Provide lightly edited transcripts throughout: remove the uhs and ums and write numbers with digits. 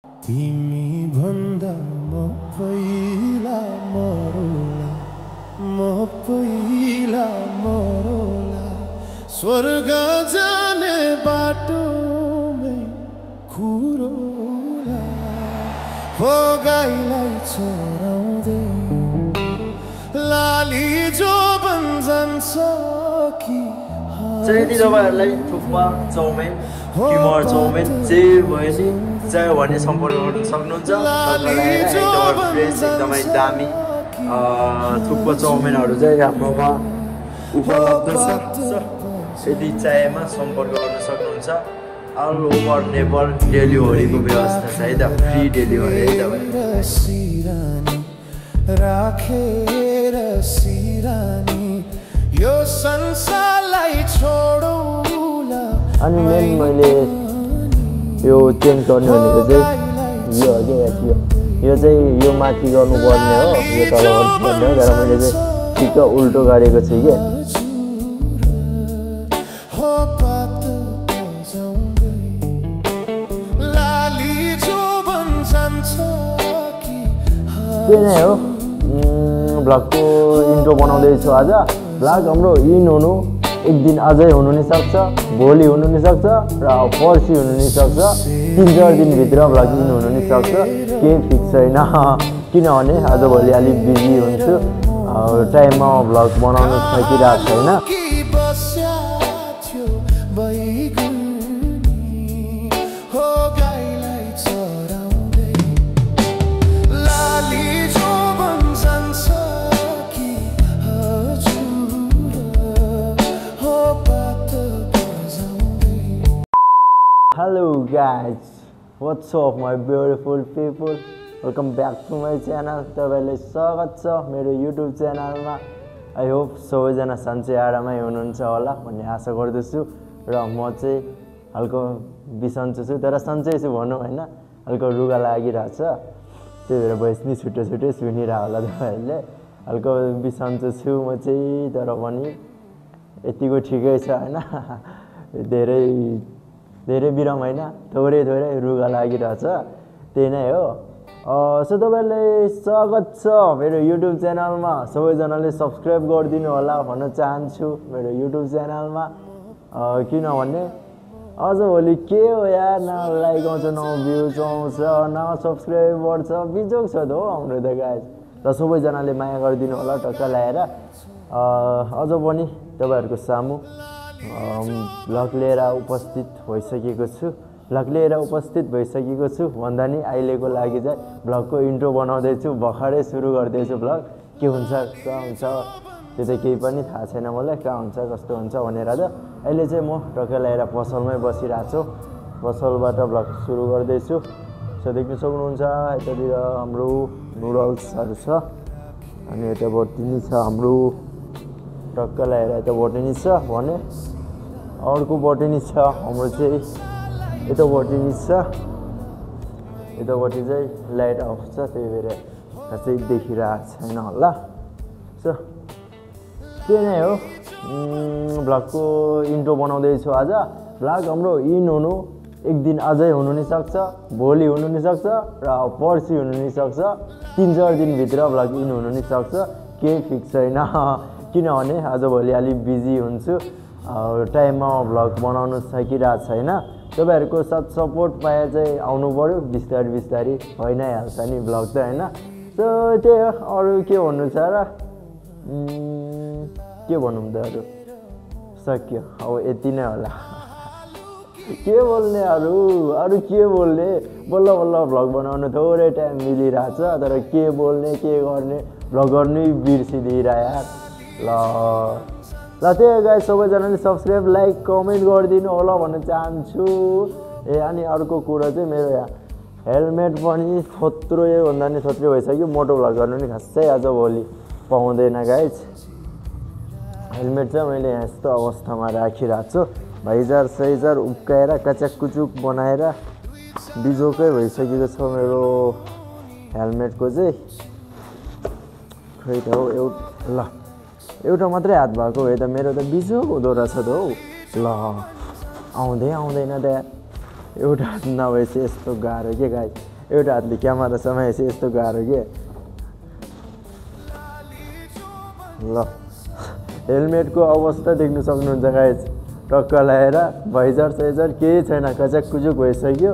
तिमी भन्दा म पहिला मरौला म पहिला मरौला स्वर्ग जाने बाटोमै खुरौला हो गाईलाई चराउँदै लाली जो जान्छ कि चाहिँ तपाईँहरूलाई थुक्पा चाउमिन किमर चाउमिन जे भयो नि चाहियो भने सम्पर्क गर्न सक्नुहुन्छ। एकदमै फ्रेस एकदमै दामी थुक्पा चाउमिनहरू चाहिँ हाम्रोमा उपलब्ध छ। यदि चाहिएमा सम्पर्क गर्न सक्नुहुन्छ। अल ओभर नेपाल डेलिभरीको व्यवस्था छ है त, फ्री डेलिभरी है तपाईँ। राखेर सिरानी यो संसारलाई छोडौला। अनि मेन मैले यो चेन्ज गर्ने भनेको चाहिँ यो हो क्या, यो चाहिँ यो माथि गर्नुपर्ने हो, यो तल गर्नुपर्ने हो, तर मैले चाहिँ ठिक्क उल्टो गरेको छु क्या। त्यही नै हो भ्लगको इन्ट्रो बनाउँदैछु आज। भ्लग हाम्रो इन हुनु एक दिन अझै हुनु नि सक्छ, भोलि हुनु नि सक्छ र पर्सि हुनु नि सक्छ, 3-4 दिनभित्र भ्लग इन हुनु नि सक्छ, केही फिक्स छैन। किनभने आजभोलि अलिक बिजी हुन्छु, टाइममा भ्लग बनाउनु सकिरहेको छैन। Hello guys, what's up my beautiful people, welcome back to my channel। तपाईलाई स्वागत छ मेरो YouTube च्यानलमा। आई होप सबैजना सन्चै आरामै हुनुहुन्छ होला भन्ने आशा गर्दछु। र म चाहिँ हल्को बिसन्चो छु, तर सन्चै छु भनौँ होइन, हल्को रुगा लागिरहेछ, त्यही भएर भोइस नि छुट्टै सुनिरह होला तपाईहरूले। हल्को बिसन्चो छु म चाहिँ, तर पनि यतिको ठिकै छ होइन। धेरै बिराम होइन, थोरै रुगा लागिरहेछ, त्यही नै हो। सो तपाईँहरूलाई स्वागत छ मेरो युट्युब च्यानलमा। सबैजनाले सब्सक्राइब गरिदिनु होला भन्न चाहन्छु मेरो युट्युब च्यानलमा। किनभने आजभोलि के हो यार, न लाइक आउँछ, न भ्युज आउँछ, न सब्सक्राइब बढ्छ, बिजोग छ त हो हाम्रो त गाइज। र सबैजनाले माया गरिदिनु होला टक्क ल्याएर। अझ पनि तपाईँहरूको सामु भ्लग लिएर उपस्थित भइसकेको छु भन्दा नि अहिलेको लागि चाहिँ भ्लगको इन्ट्रो बनाउँदैछु, भर्खरै सुरु गर्दैछु भ्लग। के हुन्छ कहाँ हुन्छ त्यो चाहिँ केही पनि थाहा छैन मलाई, कहाँ हुन्छ कस्तो हुन्छ भनेर त। अहिले चाहिँ म टक्क ल्याएर पसलमै बसिरहेको छु, पसलबाट भ्लग सुरु गर्दैछु। सो देख्न सक्नुहुन्छ यतातिर हाम्रो नुडल्सहरू छ, अनि यता बोटिनी छ हाम्रो, टक्क ल्याएर यता बोटिनी छ भने अर्को बोटिनी छ हाम्रो चाहिँ यतापट्टि छ, यतापट्टि चाहिँ लाइट अफ छ, त्यही भएर खासै देखिरहेको छैन होला। सो त्यही नै हो भ्लगको इन्ट्रो बनाउँदैछु आज। भ्लग हाम्रो इन हुनु एक दिन अझै हुनु नि सक्छ, भोलि हुनु नि सक्छ र पर्सि हुनु नि सक्छ, 3-4 दिनभित्र भ्लग इन हुनु नि सक्छ, केही फिक्स छैन। किनभने आजभोलि अलिक बिजी हुन्छु, टाइममा भ्लग बनाउनु सकिरहेको छैन। तपाईँहरूको साथ सपोर्ट पाए चाहिँ आउनु पऱ्यो, बिस्तारै भइ नै हाल्छ नि भ्लग त होइन। सो त्यही हो, अरू के भन्नु छ र, के भनौँ त, अरू सक्यो अब यति नै होला। के बोल्ने अरू के बोल्ने, बल्ल भ्लग बनाउनु थोरै टाइम मिलिरहेछ, तर के बोल्ने के गर्ने भ्लग गर्नै बिर्सिदिइरह ल त्यही गाइस, सबैजनाले सब्सक्राइब लाइक कमेन्ट गरिदिनु होला भन्न चाहन्छु। अनि अर्को कुरा चाहिँ मेरो यहाँ हेलमेट पनि थोत्रोभन्दा नि थोत्रो भइसक्यो, मोटो भ्लग गर्नु नि खासै आजभोलि पाउँदैन गाइस। हेलमेट चाहिँ मैले यहाँ यस्तो अवस्थामा राखिरहेको छु, भाइजार उक्काएर कचाककुचुक बनाएर बिजोकै भइसकेको छ मेरो हेलमेटको चाहिँ। खै त हो एउटा मात्रै हात भएको हो त, मेरो त बिजोग हुँदो रहेछ त हौ। ल आउँदैन त एउटा हात नभएपछि यस्तो गाह्रो के गाई एउटा हातले क्यामेरा समाएपछि यस्तो गाह्रो के ल हेलमेटको अवस्था देख्न सक्नुहुन्छ गाइज टक्क लगाएर भाइजर साइजर केही छैन कचक कुचुक भइसक्यो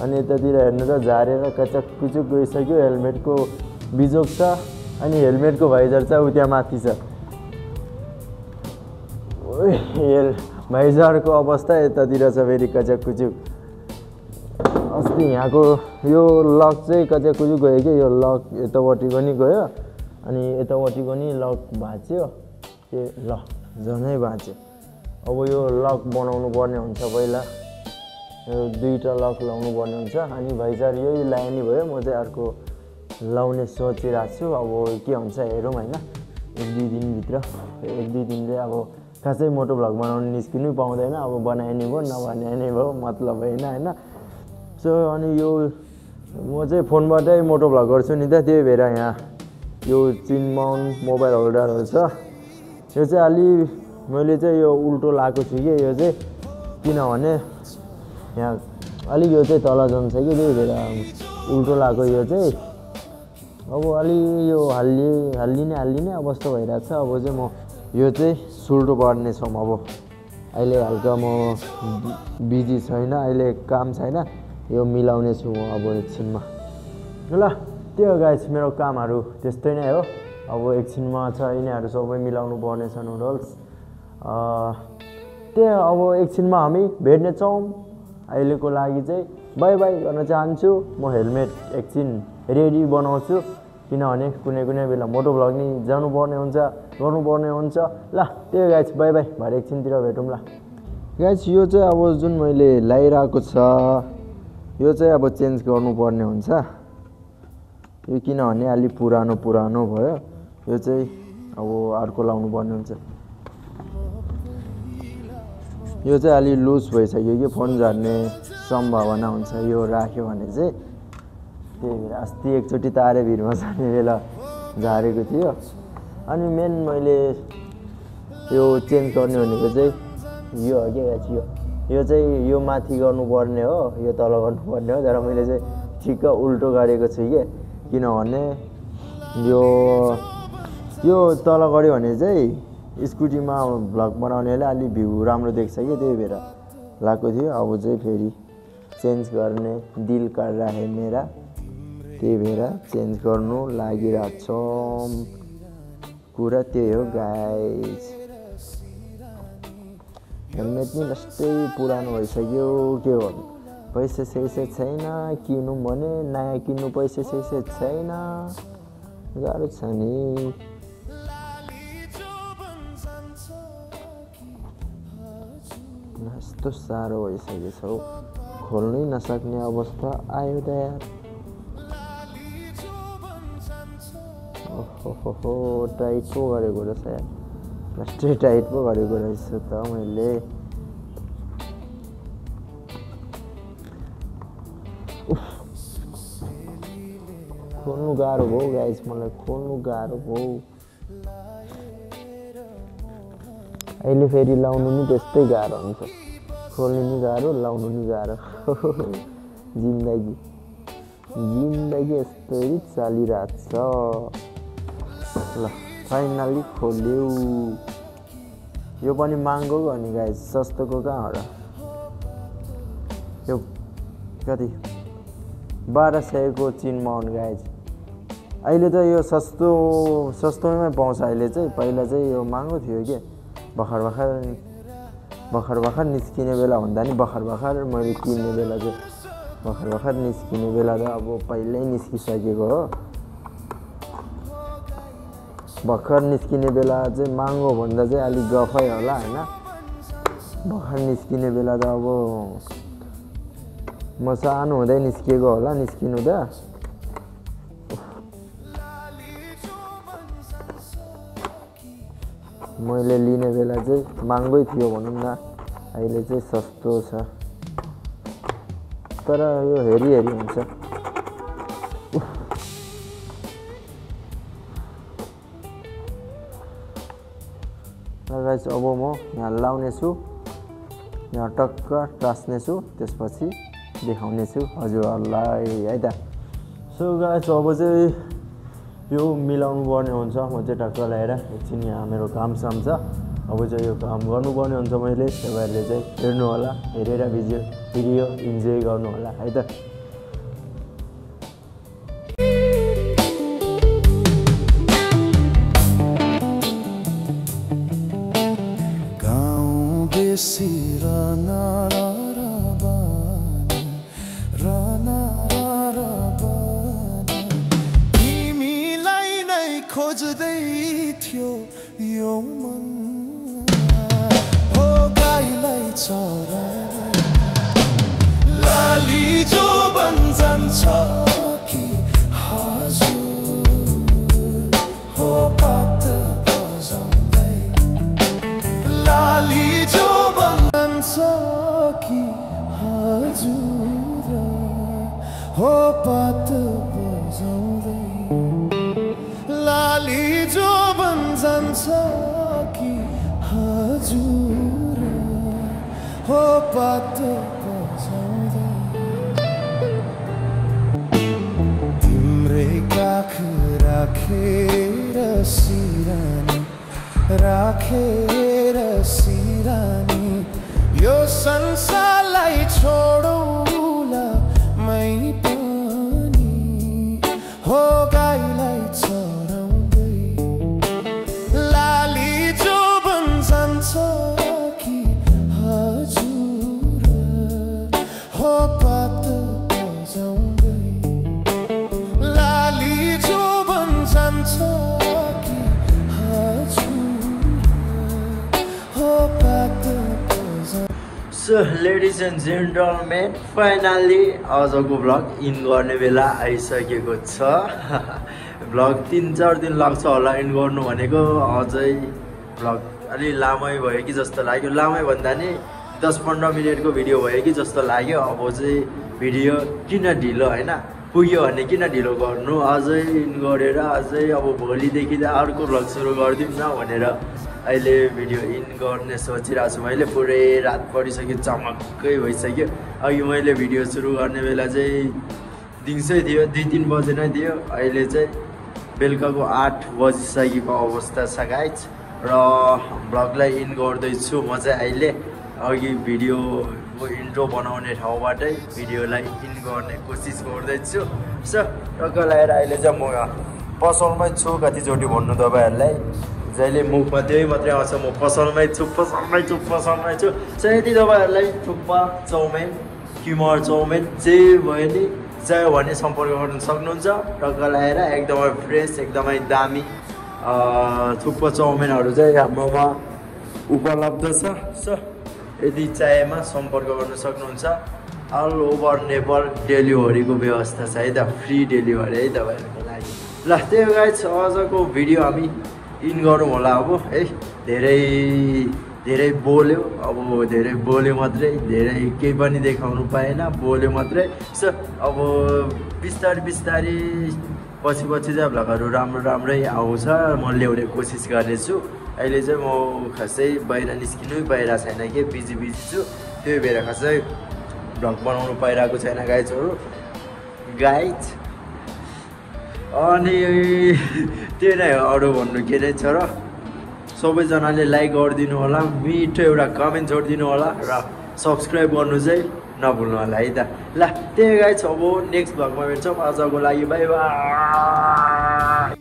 अनि यतातिर हेर्नु त झारेर कचक कुचुक गइसक्यो हेलमेटको बिजोक छ अनि हेलमेटको भाइजर चाहिँ उ त्यहाँ माथि छ भाइजरको अवस्था यतातिर छ फेरि कचक कुचुक अस्ति यहाँको यो लक चाहिँ कचक कुचुक गयो कि यो लक यतापट्टिको नि गयो अनि यतापट्टिको नि लक भाँच्यो के ल झनै भाँच्यो अब यो लक बनाउनु पर्ने हुन्छ पहिला यो दुईवटा लक लाउनु पर्ने हुन्छ अनि भाइजर यही लाइनी भयो म चाहिँ अर्को लाउने सोचिरहेको छु अब के हुन्छ हेरौँ होइन एक दुई दिनभित्र एक दुई दिनले अब खासै मोटो भ्लग बनाउनु निस्किनु पाउँदैन अब बनाइने भयो नबनाइने भयो मतलब होइन सो अनि यो म चाहिँ फोनबाटै मोटो भ्लग गर्छु नि त त्यही भएर यहाँ यो चिन माउन्ट मोबाइल होल्डरहरू छ यो चाहिँ अलि मैले चाहिँ यो उल्टो लाएको छु कि यो चाहिँ किनभने यहाँ अलिक यो चाहिँ तल जान्छ कि त्यही भएर उल्टो लाएको यो चाहिँ अब अलि यो हल्लिने अवस्था भइरहेको छ अब चाहिँ म यो चाहिँ सुल्टो पर्ने छौँ अब अहिले हल्का म बिजी छैन अहिले काम छैन यो मिलाउने छु म अब एकछिनमा ल त्यो गाइस मेरो कामहरू त्यस्तै नै हो अब एकछिनमा छ यिनीहरू सबै मिलाउनु पर्ने छ नुडल्स त्यही अब एकछिनमा हामी भेट्नेछौँ अहिलेको लागि चाहिँ बाई बाई गर्न चाहन्छु म हेलमेट एकछिन रेडी बनाउँछु किनभने कुनै बेला मोटो भ्लग नि जानुपर्ने हुन्छ गर्नुपर्ने हुन्छ ल त्यही गाइस बाई बाई भरे एकछिनतिर भेटौँ ल गाइस यो चाहिँ अब जुन मैले लगाइरहेको छ यो चाहिँ अब चेन्ज गर्नुपर्ने हुन्छ यो किनभने अलि पुरानो भयो यो चाहिँ अब अर्को लाउनु पर्ने हुन्छ यो चाहिँ अलि लुज भइसक्यो कि फोन झर्ने सम्भावना हुन्छ यो राख्यो भने चाहिँ त्यही भएर अस्ति एकचोटि तारे भिरमा जाने बेला झारेको थियो अनि मेन मैले यो चेन्ज गर्ने भनेको चाहिँ यो हो क्या यो चाहिँ यो माथि गर्नुपर्ने हो यो तल गर्नुपर्ने हो तर मैले चाहिँ ठिक्क उल्टो गरेको छु कि किनभने यो तल गऱ्यो भने चाहिँ स्कुटीमा भ्लग बनाउनेले अलि भ्यू राम्रो देख्छ कि त्यही भएर लगाएको थियो अब चाहिँ फेरि चेन्ज गर्ने दिल कर रहा है मेरा त्यही भएर चेन्ज गर्नु लागिरहेको छौँ कुरा त्यही हो गाइस हेलमेट नि जस्तै पुरानो भइसक्यो के गर्नु पैसा सैसा छैन किनौँ भने नयाँ किन्नु पैसा सैसा छैन गाह्रो छ नि यस्तो साह्रो भइसकेको छ हौ खोल्नै नसक्ने अवस्था आयो त यार ओहो टाइट पो गरेको रहेछ यार लास्टै टाइट पो गरेको रहेछ त मैले खोल्नु गाह्रो भयो गाइस मलाई खोल्नु गाह्रो भयो अहिले फेरि लाउनु नि त्यस्तै गाह्रो हुन्छ खोल्नु नि गाह्रो लाउनु नि गाह्रो जिन्दगी यस्तै चलिरहेको छ ल फाइनली खोल्यो यो पनि महँगो गर्ने गाइस सस्तोको कहाँ हो र यो कति 1200 को चिन माउन्ट गाइस अहिले त यो सस्तोमै पाउँछ अहिले चाहिँ पहिला चाहिँ यो महँगो थियो कि भर्खर निस्किने बेला भन्दा नि भर्खर मैले किन्ने बेला चाहिँ भर्खर निस्किने बेला त अब पहिल्यै निस्किसकेको हो भर्खर निस्किने बेला चाहिँ महँगो भन्दा चाहिँ अलिक गफै होला होइन भर्खर निस्किने बेला त अब म सानो हुँदै निस्किएको होला निस्किनु त मैले लिने बेला चाहिँ महँगै थियो भनौँ न अहिले चाहिँ सस्तो छ तर यो हेरी हुन्छ गाइस अब म यहाँ लाउने छु यहाँ टक्क टास्ने छु त्यसपछि देखाउने छु हजुरहरूलाई है त। सो गाइस अब चाहिँ यो मिलाउनु पर्ने हुन्छ। म चाहिँ टक्क ल्याएर एकछिन यहाँ मेरो काम साम छ, अब चाहिँ यो काम गर्नुपर्ने हुन्छ मैले। तपाईँहरूले चाहिँ हेर्नु होला, हेरेर भिडियो इन्जोय गर्नु होला है त। तिमीलाई नै खोज्दै थियो यो मन हो गाईलाई चरा लाली जो बन्छ कि हजुर हो पात बजाउँदै लाली जो बन्छ कि हजुर हो पात बजाउँदै लाली जो बन्छ कि हजुर हो पात बजाउँदै तिम्रै काख राखेर सिरानी राखेर सिरानी यो संसारलाई छोडौला मै पनि हो गाईलाई चढाउँदै लाली जो बन्छ कि हजुर हो पात बजाउँदै लाली जो बन्छ कि हजुर हो पात बजाउँदै। So ladies and gentlemen finally आजको भ्लग इन गर्ने बेला आइसकेको छ। भ्लग 3-4 दिन लाग्छ होला इन गर्नु भनेको, अझै भ्लग अलि लामै भयो कि जस्तो लाग्यो। लामै भन्दा नि 10-15 मिनटको भिडियो भयो कि जस्तो लाग्यो। अब चाहिँ भिडियो किन ढिलो होइन, पुग्यो भने किन ढिलो गर्नु, अझै इन गरेर अझै अब भोलिदेखि त अर्को भ्लग सुरु गरिदिउँ न भनेर अहिले भिडियो इन गर्ने सोचिरहेको छु। मैले पुरै रात परिसक्यो, चमक्कै भइसक्यो। अघि मैले भिडियो सुरु गर्ने बेला चाहिँ दिउँसै थियो, 2-3 बजे नै थियो। अहिले चाहिँ बेलुकाको 8 बजिसकेको अवस्था छ गाइज। र भ्लगलाई इन गर्दैछु म चाहिँ अहिले। अघि भिडियोको इन्ट्रो बनाउने ठाउँबाटै भिडियोलाई इन गर्ने कोसिस गर्दैछु। सो टक्क लगाएर अहिले चाहिँ म पसलमै छु। कतिचोटि भन्नु तपाईँहरूलाई, जहिले मुखमा त्यही मात्रै आउँछ, म पसलमै छु पसलमै छु पसलमै छु। सो यदि तपाईँहरूलाई थुक्पा चाउमिन किमर चाउमिन जे भयो नि चाहियो भने सम्पर्क गर्न सक्नुहुन्छ। टक्क लगाएर एकदमै फ्रेस एकदमै दामी थुक्पा चाउमिनहरू चाहिँ हाम्रोमा उपलब्ध छ। सो यदि चाहिएमा सम्पर्क गर्न सक्नुहुन्छ। अल ओभर नेपाल डेलिभरीको व्यवस्था छ है त, फ्री डेलिभरी है तपाईँहरूको लागि। ल त्यही गाइज आजको भिडियो हामी इन गरौँ होला। अब है धेरै बोल्यो, अब धेरै बोल्यो मात्रै, धेरै केही पनि देखाउनु पाएन, बोल्यो मात्रै। सो अब बिस्तारै पछि चाहिँ भ्लगहरू राम्रै आउँछ, म ल्याउने कोसिस गर्नेछु। अहिले चाहिँ म खासै बाहिर निस्किनु पाइरहेको छैन कि बिजी छु, त्यही भएर खासै भ्लग बनाउनु पाइरहेको छैन गाइजहरू। अनि त्यही नै हो, अरू भन्नु के नै छ र। सबैजनाले लाइक गरिदिनु होला, मिठो एउटा कमेन्ट छोडिदिनु होला र सब्सक्राइब गर्नु चाहिँ नभुल्नु होला है त। ल त्यही गाइज अब नेक्स्ट भ्लगमा भेट्छौँ। आजको लागि बाई बाई।